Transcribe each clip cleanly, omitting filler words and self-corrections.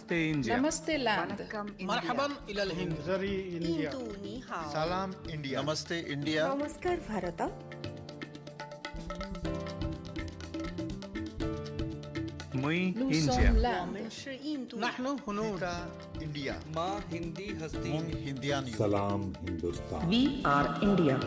Namaste India. Namaste land. मरहबन इलल Hind. Zari India. Salam India. Namaste India. नमस्कार Bharat. Muy Nous India. sommes land. नहनु हुनूर. Kita India. माँ हिंदी हस्ती Hum Hindian. सलाम Hindustan. We are India.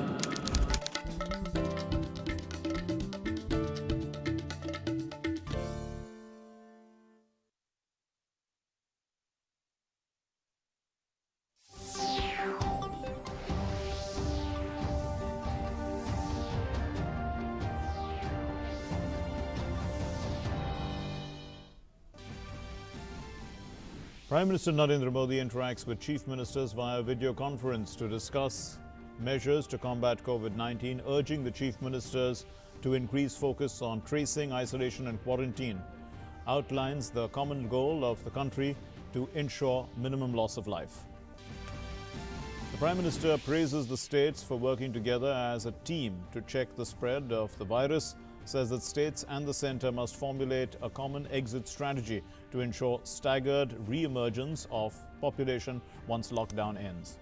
Prime Minister Narendra Modi interacts with chief ministers via video conference to discuss measures to combat COVID-19, urging the chief ministers to increase focus on tracing, isolation and quarantine. Outlines the common goal of the country to ensure minimum loss of life. The Prime Minister praises the states for working together as a team to check the spread of the virus, says that states and the centre must formulate a common exit strategy to ensure staggered re-emergence of population once lockdown ends.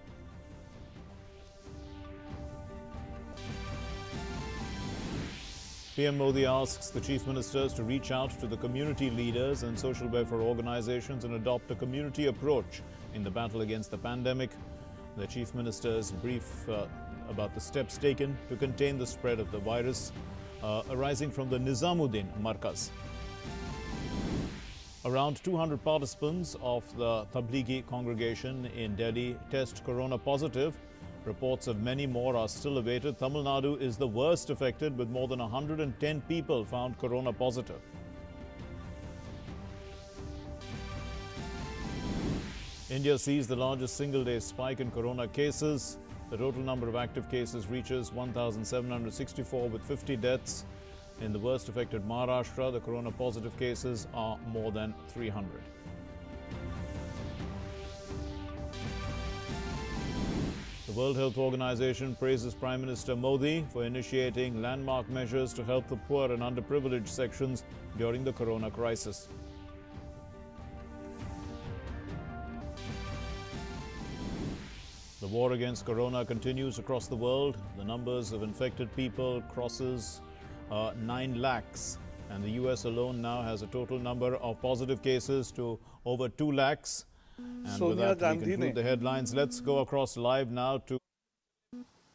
PM Modi asks the chief ministers to reach out to the community leaders and social welfare organizations and adopt a community approach in the battle against the pandemic. The chief ministers brief about the steps taken to contain the spread of the virus arising from the Nizamuddin Markaz. Around 200 participants of the Tablighi congregation in Delhi test corona positive. Reports of many more are still awaited. Tamil Nadu is the worst affected, with more than 110 people found corona positive. India sees the largest single-day spike in corona cases. The total number of active cases reaches 1,764 with 50 deaths. In the worst affected Maharashtra, the corona positive cases are more than 300. The World Health Organization praises Prime Minister Modi for initiating landmark measures to help the poor and underprivileged sections during the corona crisis. The war against corona continues across the world. The numbers of infected people crosses 9 lakhs, and the US alone now has a total number of positive cases to over 2 lakhs. And with that, we conclude the headlines. Let's go across live now to...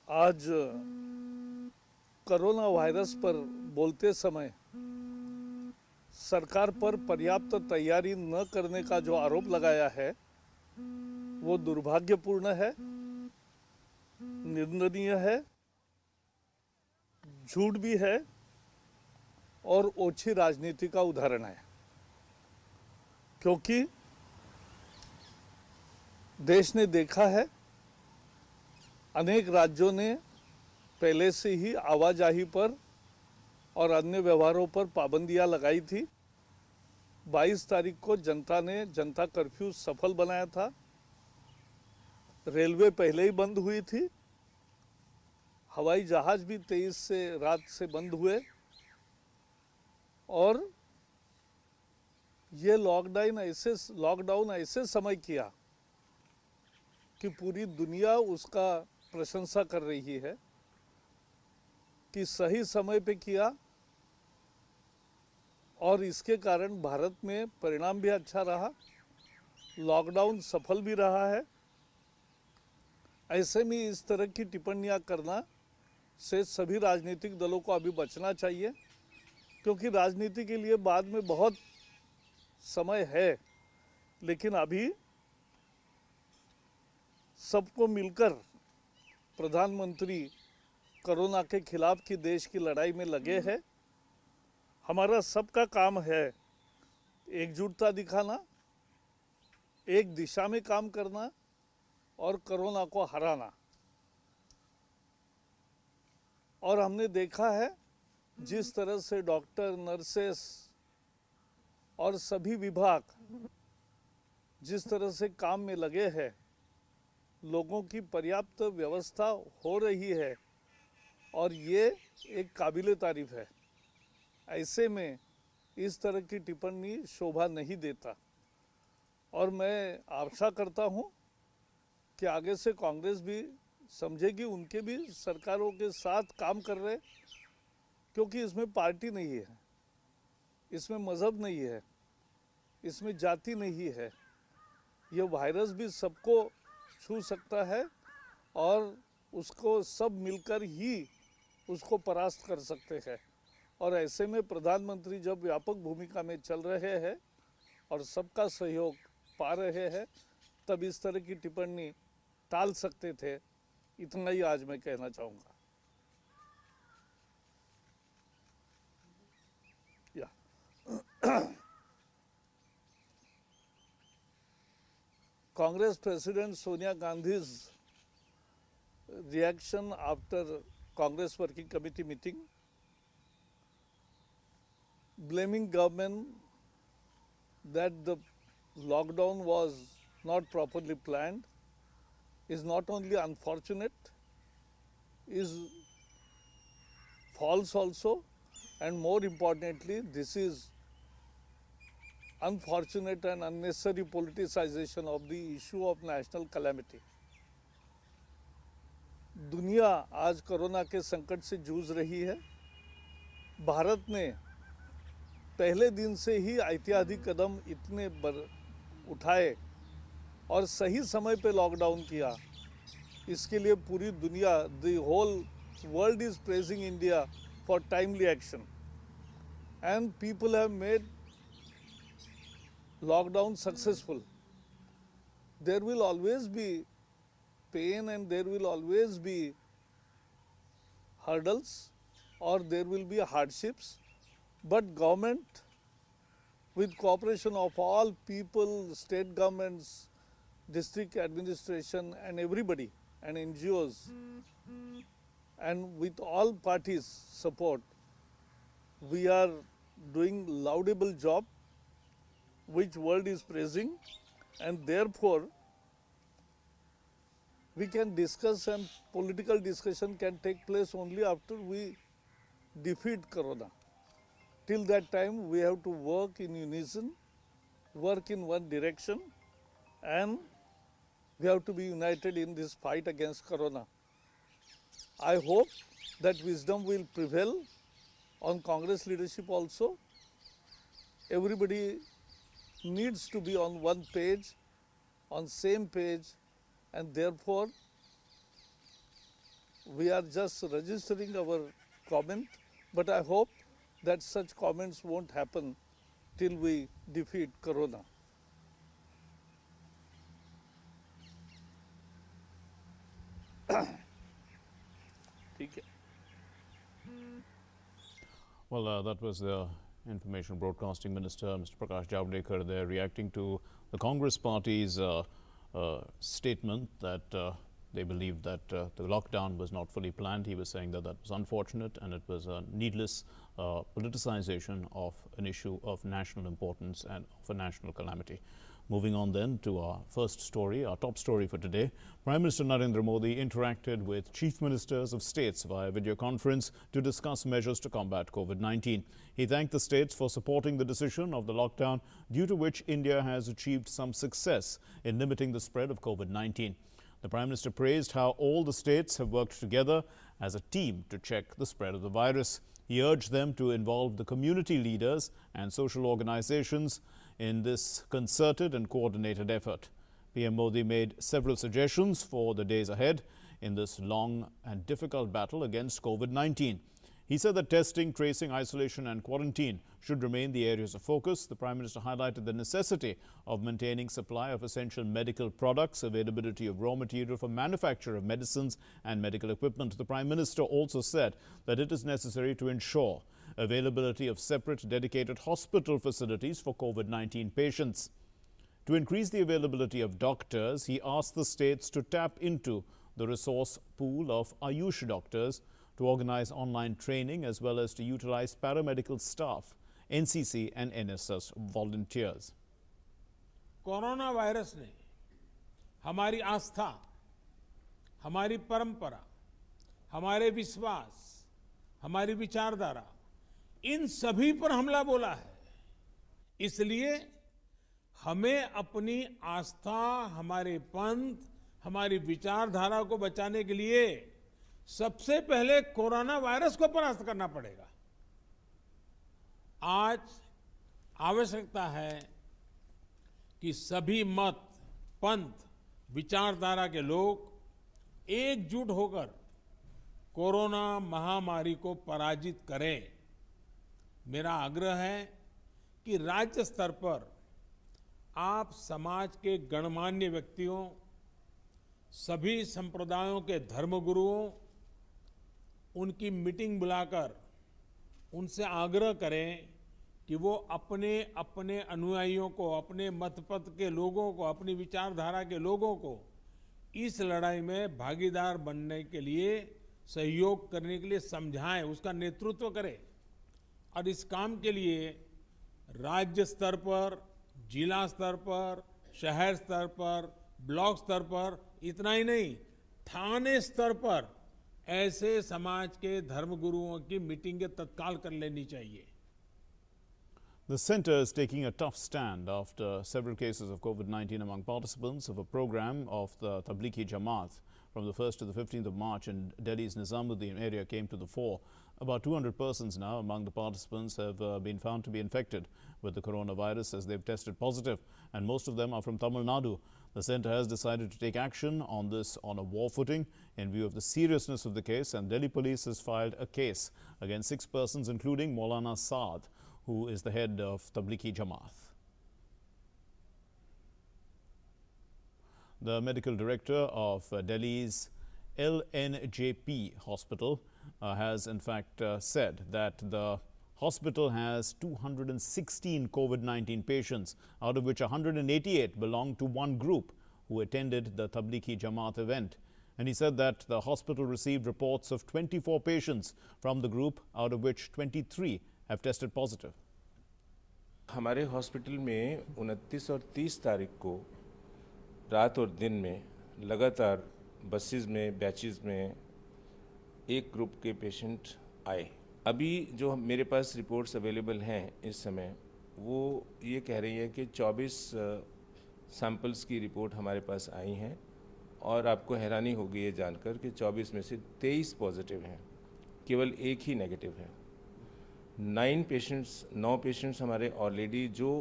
आज corona virus पर बोलते समय सरकार पर पर्याप्त तैयारी न करने का जो आरोप लगाया है वो दुर्भाग्यपूर्ण है, निंदनीय है, झूठ भी है और ओछी राजनीति का उदाहरण है। क्योंकि देश ने देखा है, अनेक राज्यों ने पहले से ही आवाजाही पर और अन्य व्यवहारों पर पाबंदियां लगाई थी। 22 तारीख को जनता ने जनता कर्फ्यू सफल बनाया था। रेलवे पहले ही बंद हुई थी, हवाई जहाज भी 23 से रात से बंद हुए और ये लॉकडाउन ऐसे समय किया कि पूरी दुनिया उसका प्रशंसा कर रही है कि सही समय पे किया और इसके कारण भारत में परिणाम भी अच्छा रहा, लॉकडाउन सफल भी रहा है। ऐसे में इस तरह की टिप्पणियां करना से सभी राजनीतिक दलों को अभी बचना चाहिए, क्योंकि राजनीति के लिए बाद में बहुत समय है, लेकिन अभी सबको मिलकर प्रधानमंत्री कोरोना के खिलाफ की देश की लड़ाई में लगे हैं। हमारा सबका काम है एकजुटता दिखाना, एक दिशा में काम करना और कोरोना को हराना। और हमने देखा है जिस तरह से डॉक्टर, नर्सेस और सभी विभाग जिस तरह से काम में लगे हैं, लोगों की पर्याप्त व्यवस्था हो रही है और ये एक काबिले तारीफ है। ऐसे में इस तरह की टिप्पणी शोभा नहीं देता। और मैं आशा करता हूं कि आगे से कांग्रेस भी समझेगी, उनके भी सरकारों के साथ काम कर रहे, क्योंकि इसमें पार्टी नहीं है, इसमें मजहब नहीं है, इसमें जाति नहीं है। ये वायरस भी सबको छू सकता है और उसको सब मिलकर ही उसको परास्त कर सकते हैं। और ऐसे में प्रधानमंत्री जब व्यापक भूमिका में चल रहे हैं और सबका सहयोग पा रहे हैं, तब इस तरह की टिप्पणी टाल सकते थे। इतना ही आज मैं कहना चाहूँगा। Congress President Sonia Gandhi's reaction after Congress Working Committee meeting, blaming government that the lockdown was not properly planned, is not only unfortunate, is false also, and more importantly, this is unfortunate and unnecessary politicization of the issue of national calamity. दुनिया आज corona के संकट से जूझ रही है। भारत ने पहले दिन से ही ऐतिहासिक कदम इतने उठाए और सही समय पे लॉकडाउन किया, इसके लिए पूरी दुनिया, the whole world is praising India for timely action, and people have made lockdown successful. There will always be pain and there will always be hurdles or there will be hardships, but government, with cooperation of all people, state governments, district administration and everybody and NGOs, and with all parties' support, we are doing laudable job which world is praising, and therefore we can discuss, and political discussion can take place only after we defeat corona. Till that time we have to work in unison, work in one direction, and we have to be united in this fight against corona. I hope that wisdom will prevail on Congress leadership also. Everybody needs to be on one page, on same page, and therefore we are just registering our comment, but I hope that such comments won't happen till we defeat corona. Well, that was the Information Broadcasting Minister, Mr. Prakash Javadekar, there reacting to the Congress Party's statement that they believed that the lockdown was not fully planned. He was saying that that was unfortunate and it was a needless politicization of an issue of national importance and of a national calamity. Moving on then to our first story, our top story for today. Prime Minister Narendra Modi interacted with chief ministers of states via video conference to discuss measures to combat COVID-19. He thanked the states for supporting the decision of the lockdown, due to which India has achieved some success in limiting the spread of COVID-19. The Prime Minister praised how all the states have worked together as a team to check the spread of the virus. He urged them to involve the community leaders and social organizations in this concerted and coordinated effort. PM Modi made several suggestions for the days ahead in this long and difficult battle against COVID-19. He said that testing, tracing, isolation and quarantine should remain the areas of focus. The Prime Minister highlighted the necessity of maintaining supply of essential medical products, availability of raw material for manufacture of medicines and medical equipment. The Prime Minister also said that it is necessary to ensure availability of separate dedicated hospital facilities for COVID-19 patients. To increase the availability of doctors, he asked the states to tap into the resource pool of Ayush doctors, to organize online training as well as to utilize paramedical staff, NCC and NSS volunteers. Corona virus ने हमारी आस्था, हमारी परंपरा, हमारे विश्वास, हमारी विचारधारा, इन सभी पर हमला बोला है। इसलिए हमें अपनी आस्था, हमारे पंथ, हमारी विचारधारा को बचाने के लिए सबसे पहले कोरोना वायरस को परास्त करना पड़ेगा। आज आवश्यकता है कि सभी मत, पंथ, विचारधारा के लोग एकजुट होकर कोरोना महामारी को पराजित करें। मेरा आग्रह है कि राज्य स्तर पर आप समाज के गणमान्य व्यक्तियों, सभी संप्रदायों के धर्मगुरुओं, उनकी मीटिंग बुलाकर उनसे आग्रह करें कि वो अपने अपने अनुयायियों को, अपने मतपथ के लोगों को, अपनी विचारधारा के लोगों को इस लड़ाई में भागीदार बनने के लिए, सहयोग करने के लिए समझाएं, उसका नेतृत्व करें। और इस काम के लिए राज्य स्तर पर, जिला स्तर पर, शहर स्तर पर, ब्लॉक स्तर पर, इतना ही नहीं, थाने स्तर पर ऐसे समाज के धर्मगुरुओं की मीटिंगें तत्काल कर लेनी चाहिए। The centre is taking a tough stand after several cases of COVID-19 among participants of a program of the Tablighi Jamaat from the 1st to the 15th of March in Delhi's Nizamuddin area came to the fore. About 200 persons now among the participants have been found to be infected with the coronavirus as they've tested positive, and most of them are from Tamil Nadu. The centre has decided to take action on this on a war footing in view of the seriousness of the case, and Delhi police has filed a case against 6 persons including Maulana Saad, who is the head of Tablighi Jamaat. The medical director of Delhi's LNJP hospital has in fact said that the hospital has 216 COVID-19 patients, out of which 188 belong to one group who attended the Tablighi Jamaat event. And he said that the hospital received reports of 24 patients from the group, out of which 23 have tested positive. हमारे hospital में 29 और 30 तारीख को रात और दिन में लगातार बसेस में, बैचेस में एक ग्रुप के पेशेंट आए। अभी जो मेरे पास रिपोर्ट्स अवेलेबल हैं इस समय, वो ये कह रही है कि 24 सैंपल्स की रिपोर्ट हमारे पास आई हैं, और आपको हैरानी होगी ये जानकर कि 24 में से 23 पॉजिटिव हैं, केवल एक ही नेगेटिव है। 9 पेशेंट्स हमारे ऑलरेडी जो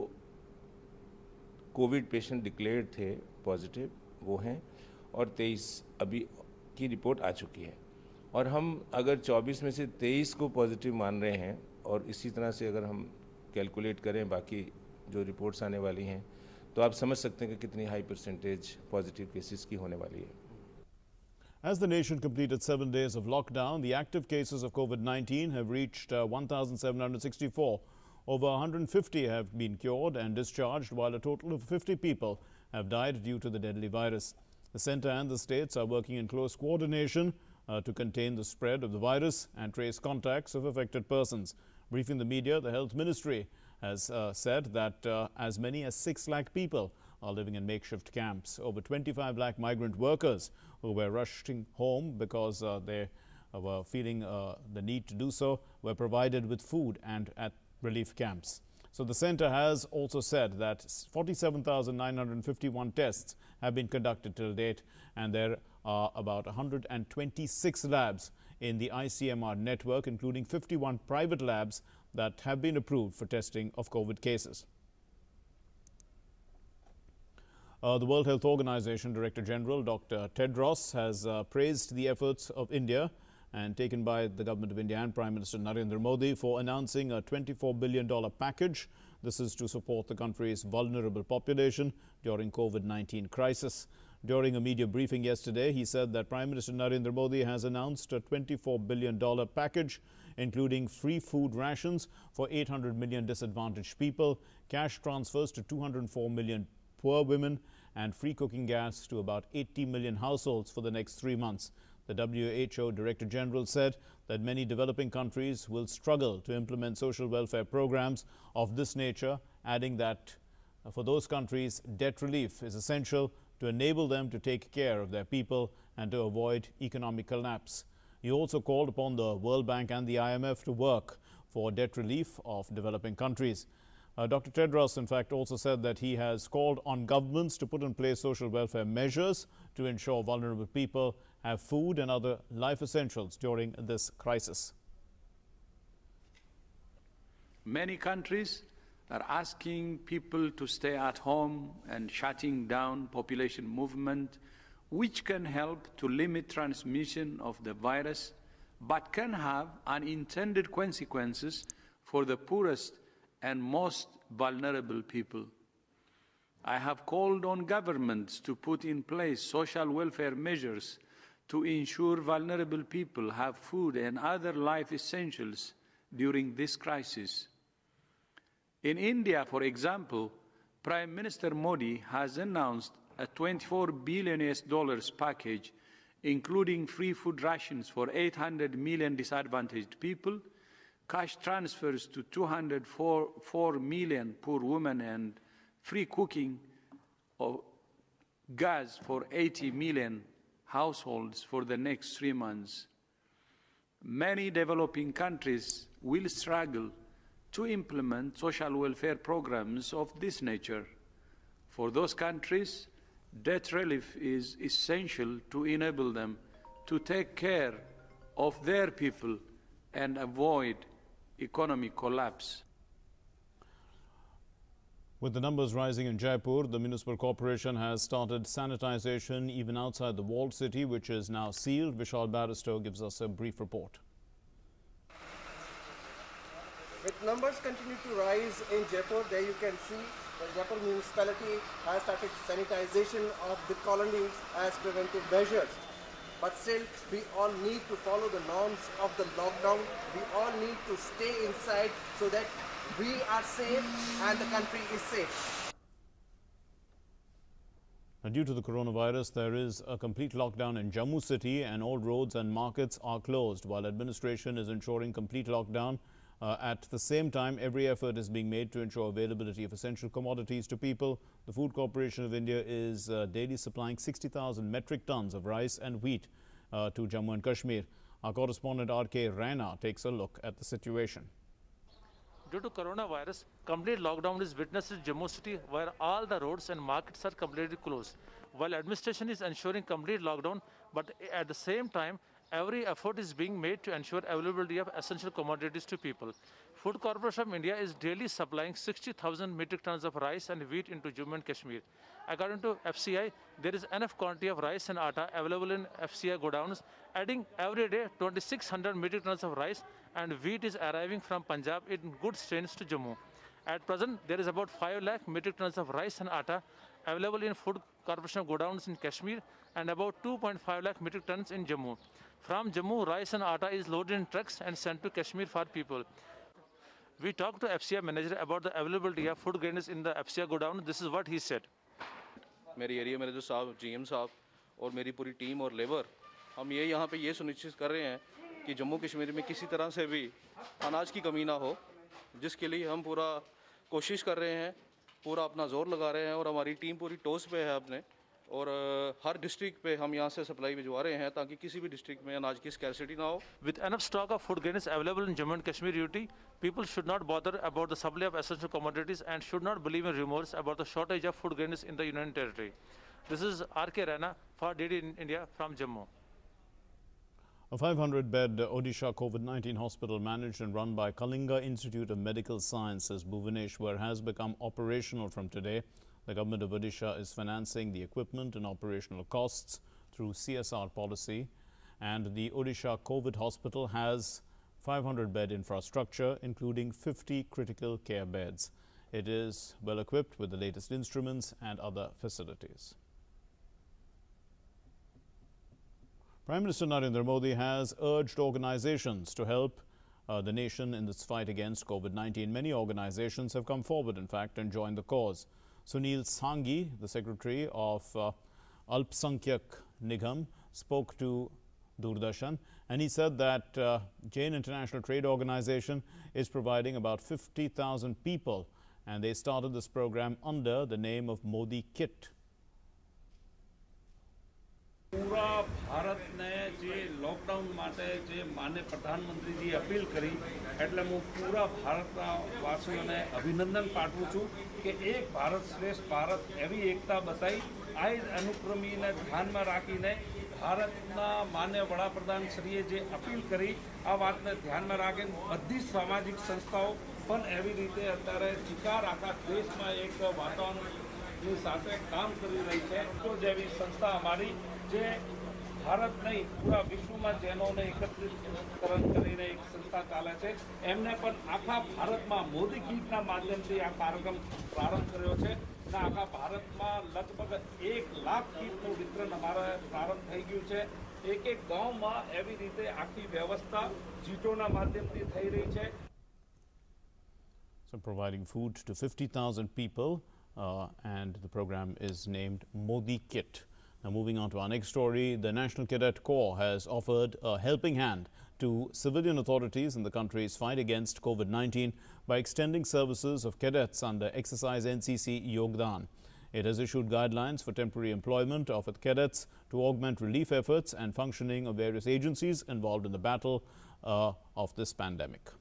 कोविड पेशेंट डिक्लेयर्ड थे पॉजिटिव वो हैं, और 23 अभी की रिपोर्ट आ चुकी है। और हम अगर 24 में से 23 को पॉजिटिव मान रहे हैं, और इसी तरह से अगर हम कैलकुलेट करें बाकी जो रिपोर्ट्स आने वाली हैं, तो आप समझ सकते हैं कि कितनी हाई परसेंटेज पॉजिटिव केसेस की होने वाली है। As the nation completed 7 days of lockdown, the active cases of COVID-19 have reached 1,764. Over 150 have been cured and discharged, while a total of 50 people have died due to the deadly virus. The centre and the states are working in close coordination to contain the spread of the virus and trace contacts of affected persons. Briefing the media, the Health Ministry has said that as many as 6 lakh people are living in makeshift camps. Over 25 lakh migrant workers who were rushing home because they were feeling the need to do so were provided with food and at relief camps. So the centre has also said that 47,951 tests have been conducted till date, and there are about 126 labs in the ICMR network, including 51 private labs that have been approved for testing of COVID cases. The World Health Organization Director General Dr. Tedros has praised the efforts of India and taken by the government of India and Prime Minister Narendra Modi for announcing a $24 billion package. This is to support the country's vulnerable population during COVID-19 crisis. During a media briefing yesterday, he said that Prime Minister Narendra Modi has announced a $24 billion package, including free food rations for 800 million disadvantaged people, cash transfers to 204 million poor women, and free cooking gas to about 80 million households for the next 3 months. The WHO Director General said that many developing countries will struggle to implement social welfare programs of this nature, adding that for those countries, debt relief is essential to enable them to take care of their people and to avoid economic collapse. He also called upon the World Bank and the IMF to work for debt relief of developing countries. Dr. Tedros, in fact, also said that he has called on governments to put in place social welfare measures to ensure vulnerable people have food and other life essentials during this crisis. Many countries are asking people to stay at home and shutting down population movement, which can help to limit transmission of the virus, but can have unintended consequences for the poorest and most vulnerable people. I have called on governments to put in place social welfare measures to ensure vulnerable people have food and other life essentials during this crisis. In India, for example, Prime Minister Modi has announced a $24 billion package, including free food rations for 800 million disadvantaged people, cash transfers to 204 million poor women, and free cooking of gas for 80 million households for the next 3 months. Many developing countries will struggle to implement social welfare programs of this nature. For those countries, debt relief is essential to enable them to take care of their people and avoid economic collapse. With the numbers rising in Jaipur, the municipal corporation has started sanitization even outside the walled city, which is now sealed. Vishal Barrister gives us a brief report. With numbers continue to rise in Jaipur, there you can see the Jaipur municipality has started sanitization of the colonies as preventive measures. But still, we all need to follow the norms of the lockdown. We all need to stay inside so that we are safe and the country is safe. Now, due to the coronavirus, there is a complete lockdown in Jammu city and all roads and markets are closed, while administration is ensuring complete lockdown. At the same time, every effort is being made to ensure availability of essential commodities to people. The Food Corporation of India is daily supplying 60,000 metric tons of rice and wheat to Jammu and Kashmir. Our correspondent R.K. Raina takes a look at the situation. Due to coronavirus, complete lockdown is witnessed in Jammu city, where all the roads and markets are completely closed. While administration is ensuring complete lockdown, but at the same time, every effort is being made to ensure availability of essential commodities to people. Food Corporation of India is daily supplying 60,000 metric tons of rice and wheat into Jammu and Kashmir. According to FCI, there is enough quantity of rice and atta available in FCI godowns, adding every day 2,600 metric tons of rice and wheat is arriving from Punjab in good strains to Jammu. At present, there is about 5 lakh metric tons of rice and atta available in Food Corporation godowns in Kashmir and about 2.5 lakh metric tons in Jammu. From Jammu, rice and atta is loaded in trucks and sent to Kashmir for people. We talked to FCI manager about the availability of food grains in the FCI godown. This is what he said. मेरे area में जो साहब GM साहब और मेरी पूरी team और labour हम ये यहाँ पे ये सुनिश्चित कर रहे हैं कि जम्मू कश्मीर में किसी तरह से भी अनाज की कमी ना हो, जिसके लिए हम पूरा कोशिश कर रहे हैं, पूरा अपना जोर लगा रहे हैं और हमारी टीम पूरी टॉस पे है अपने और हर डिस्ट्रिक्ट पे हम यहाँ से सप्लाई भिजवा रहे हैं ताकि किसी भी डिस्ट्रिक्ट में अनाज की स्कैरसिटी ना हो. With enough stock of food grains available in Jammu and Kashmir UT, people should not bother about the supply of essential commodities and should not believe in rumors about the shortage of food grains in the Union Territory. This is R.K. Raina for DD in India from Jammu. A 500-bed Odisha COVID-19 hospital managed and run by Kalinga Institute of Medical Sciences, Bhubaneswar, has become operational from today. The government of Odisha is financing the equipment and operational costs through CSR policy, and the Odisha COVID hospital has 500-bed infrastructure, including 50 critical care beds. It is well equipped with the latest instruments and other facilities. Prime Minister Narendra Modi has urged organizations to help the nation in this fight against COVID-19. Many organizations have come forward, in fact, and joined the cause. Sunil Sanghi, the secretary of Alpsankyak Nigam, spoke to Doordarshan, and he said that Jain International Trade Organization is providing about 50,000 people, and they started this program under the name of Modi Kit. पूरा भारत ने जो lockdown માટે જે માન્ય પ્રધાનમંત્રીજી appeal કરી એટલે હું પૂરા ભારતના વાસીઓને અભિનંદન પાઠવું છું કે એક ભારત શ્રેષ્ઠ ભારત એવી એકતા બતાવી આ અનુક્રમીને ધ્યાનમાં રાખીને ભારતના માન્ય વડાપ્રધાનશ્રીએ જે અપીલ કરી આ વાતને ધ્યાનમાં રાખીને બધી સામાજિક સંસ્થાઓ પણ એવી રીતે અત્યારે ચિકાર આખા દેશમાં એક વાતાવરણની સાથે કામ કરી રહી છે તો જેવી સંસ્થા અમારી જે ભારત નહીં પૂરા વિશ્વમાં જેનોને એકત્રીકરણ કરીને એક સંસ્થા ચાલે છે એમને પણ આખા ભારતમાં મોદી ગીતના માધ્યમથી આ કાર્યક્રમ પ્રારંભ કર્યો છે અને આખા ભારતમાં લગભગ 1 લાખ કીટનું વિતરણ અમારે પ્રારંભ થઈ ગયું છે એક ગામમાં એવી રીતે આખી વ્યવસ્થા જીટોના માધ્યમથી થઈ રહી છે. So providing food to 50,000 people and the program is named Modi Kit. Now moving on to our next story, the National Cadet Corps has offered a helping hand to civilian authorities in the country's fight against COVID-19 by extending services of cadets under exercise NCC Yogdan. It has issued guidelines for temporary employment of its cadets to augment relief efforts and functioning of various agencies involved in the battle of this pandemic.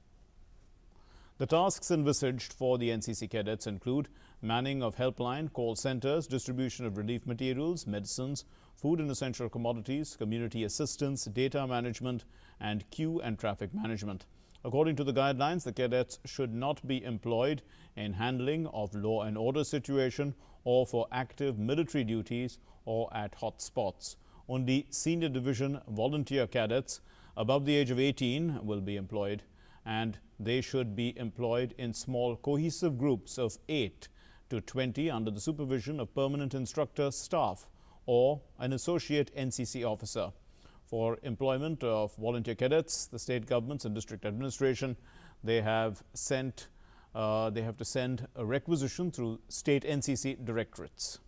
The tasks envisaged for the NCC cadets include manning of helpline, call centers, distribution of relief materials, medicines, food and essential commodities, community assistance, data management, and queue and traffic management. According to the guidelines, the cadets should not be employed in handling of law and order situation or for active military duties or at hot spots. Only senior division volunteer cadets above the age of 18 will be employed, and they should be employed in small cohesive groups of 8 to 20 under the supervision of permanent instructor staff or an associate NCC officer. For employment of volunteer cadets, the state governments and district administration, they have to send a requisition through state NCC directorates.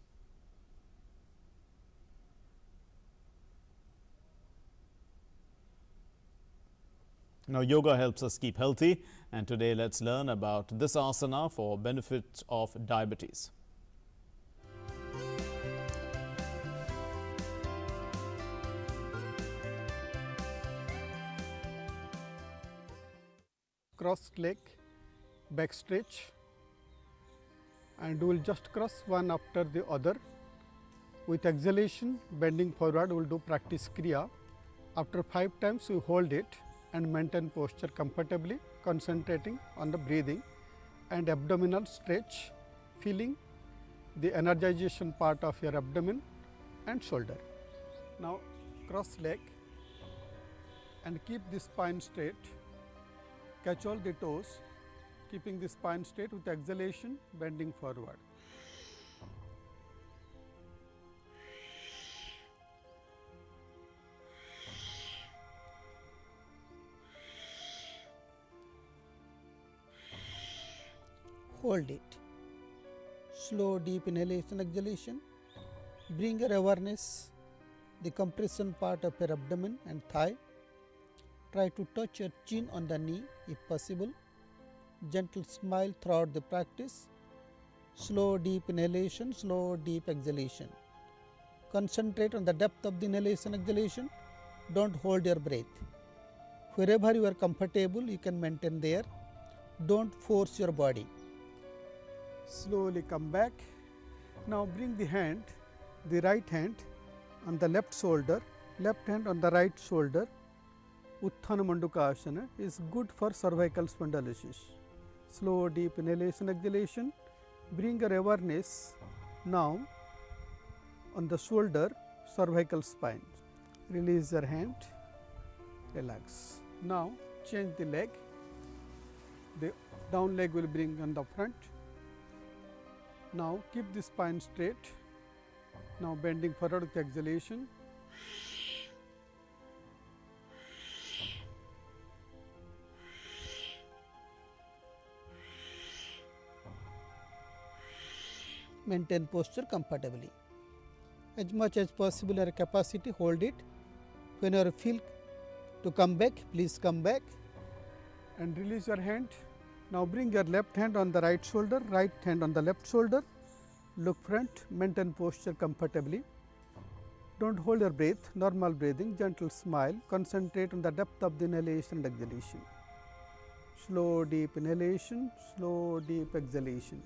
Now, yoga helps us keep healthy, and today let's learn about this asana for benefits of diabetes. Cross leg, back stretch, and we will just cross one after the other. With exhalation, bending forward, we will do practice kriya. After 5 times, we hold it and maintain posture comfortably, concentrating on the breathing and abdominal stretch, feeling the energization part of your abdomen and shoulder. Now cross leg and keep the spine straight, catch all the toes, keeping the spine straight. With exhalation, bending forward. Hold it. Slow deep inhalation, exhalation. Bring your awareness the compression part of your abdomen and thigh. Try to touch your chin on the knee if possible. Gentle smile throughout the practice. Slow deep inhalation, slow deep exhalation. Concentrate on the depth of the inhalation, exhalation. Don't hold your breath. Wherever you are comfortable, you can maintain there. Don't force your body. Slowly come back. Now bring the hand, the right hand on the left shoulder, left hand on the right shoulder. Utthana Manduka Asana is good for cervical spondylosis. Slow deep inhalation, exhalation. Bring your awareness now on the shoulder, cervical spine. Release your hand, relax. Now change the leg. The down leg will bring on the front. Now keep the spine straight. Now bending forward with exhalation. Maintain posture comfortably. As much as possible your capacity, hold it. When you feel to come back, please come back and release your hand. Now bring your left hand on the right shoulder, right hand on the left shoulder. Look front, maintain posture comfortably. Don't hold your breath, normal breathing, gentle smile, concentrate on the depth of the inhalation and exhalation. Slow deep inhalation, slow deep exhalation.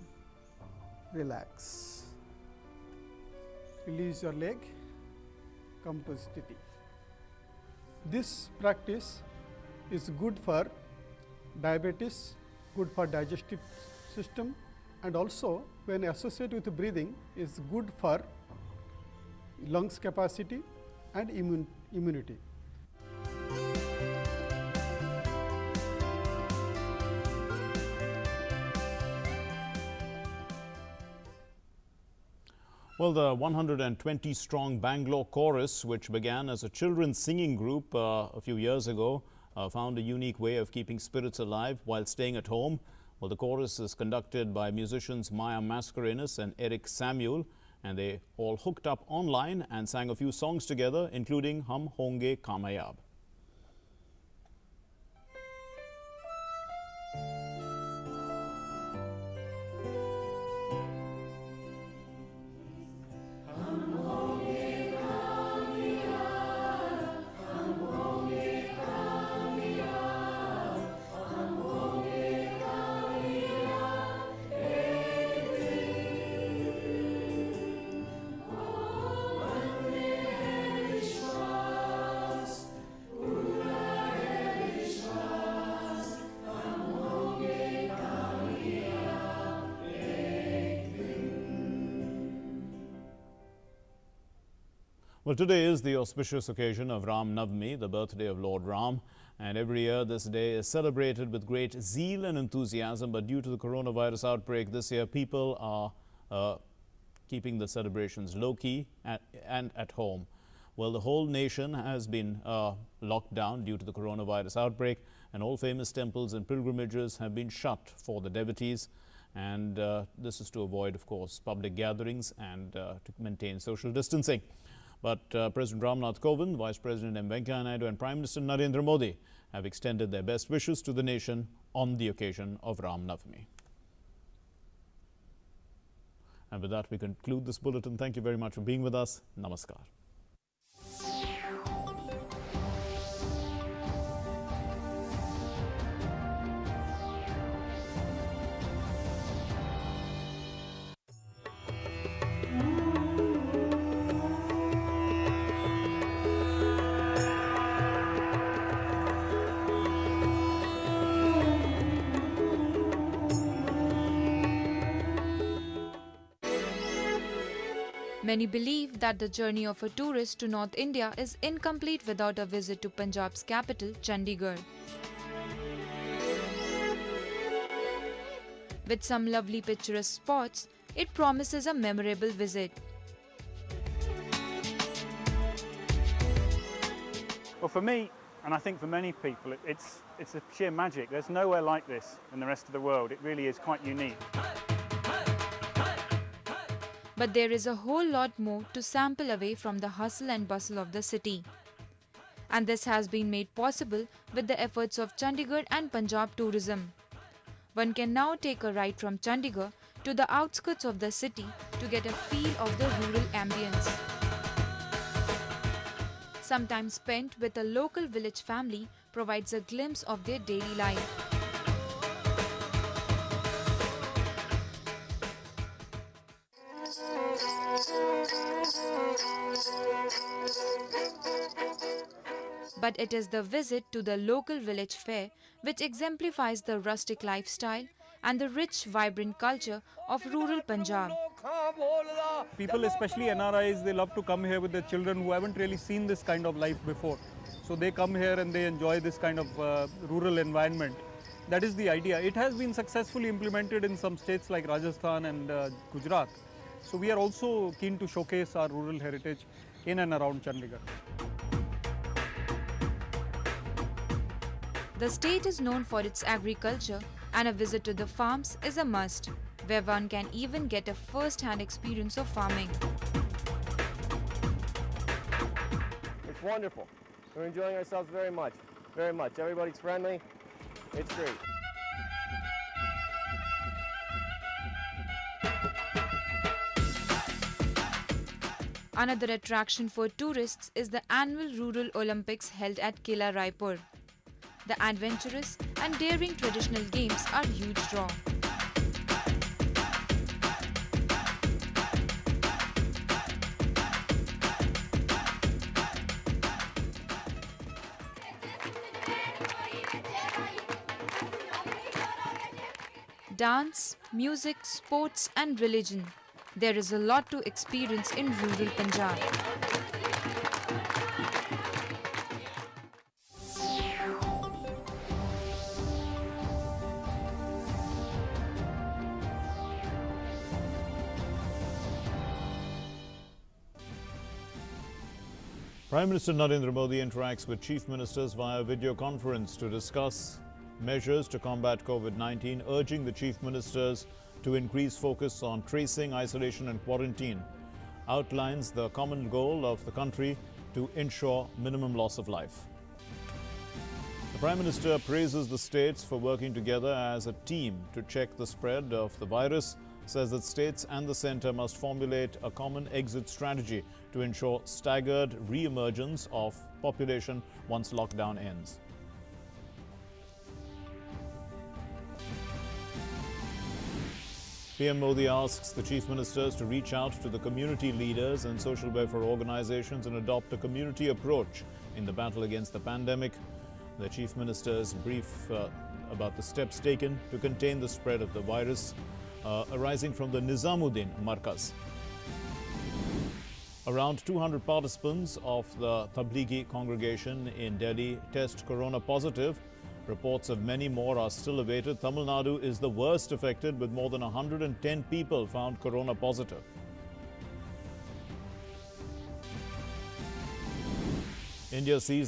Relax. Release your leg, come to steady. This practice is good for diabetes, good for digestive system, and also when associated with breathing is good for lungs capacity and immunity. Well, the 120-strong Bangalore Chorus, which began as a children's singing group a few years ago, found a unique way of keeping spirits alive while staying at home. Well, the chorus is conducted by musicians Maya Mascarenas and Eric Samuel, and they all hooked up online and sang a few songs together, including Hum Honge Kamayab. Well, today is the auspicious occasion of Ram Navami, the birthday of Lord Ram, and every year this day is celebrated with great zeal and enthusiasm. But due to the coronavirus outbreak this year, people are keeping the celebrations low-key and at home. Well, the whole nation has been locked down due to the coronavirus outbreak, and all famous temples and pilgrimages have been shut for the devotees. And this is to avoid, of course, public gatherings and to maintain social distancing. But President Ramnath Kovind, Vice President M. Venkaiah Naidu and Prime Minister Narendra Modi have extended their best wishes to the nation on the occasion of Ram Navami. And with that, we conclude this bulletin. Thank you very much for being with us. Namaskar. Many believe that the journey of a tourist to North India is incomplete without a visit to Punjab's capital, Chandigarh. With some lovely picturesque spots, it promises a memorable visit. Well, for me, and I think for many people, it's a sheer magic. There's nowhere like this in the rest of the world. It really is quite unique. But there is a whole lot more to sample away from the hustle and bustle of the city. And this has been made possible with the efforts of Chandigarh and Punjab Tourism. One can now take a ride from Chandigarh to the outskirts of the city to get a feel of the rural ambience. Some time spent with a local village family provides a glimpse of their daily life. But it is the visit to the local village fair which exemplifies the rustic lifestyle and the rich, vibrant culture of rural Punjab. People, especially NRIs, they love to come here with their children who haven't really seen this kind of life before. So they come here and they enjoy this kind of rural environment. That is the idea. It has been successfully implemented in some states like Rajasthan and Gujarat. So we are also keen to showcase our rural heritage in and around Chandigarh. The state is known for its agriculture, and a visit to the farms is a must, where one can even get a first-hand experience of farming. It's wonderful. We're enjoying ourselves very much. Very much. Everybody's friendly. It's great. Another attraction for tourists is the annual Rural Olympics held at Kila Raipur. The adventurous and daring traditional games are huge draw. Dance, music, sports and religion. There is a lot to experience in rural Punjab. Prime Minister Narendra Modi interacts with chief ministers via video conference to discuss measures to combat COVID-19, urging the chief ministers to increase focus on tracing, isolation and quarantine. Outlines the common goal of the country to ensure minimum loss of life. The Prime Minister praises the states for working together as a team to check the spread of the virus, says that states and the centre must formulate a common exit strategy to ensure staggered re-emergence of population once lockdown ends. PM Modi asks the chief ministers to reach out to the community leaders and social welfare organizations and adopt a community approach in the battle against the pandemic. The chief ministers brief about the steps taken to contain the spread of the virus arising from the Nizamuddin Markaz. Around 200 participants of the Tablighi congregation in Delhi test corona positive. Reports of many more are still awaited. Tamil Nadu is the worst affected, with more than 110 people found corona positive. India sees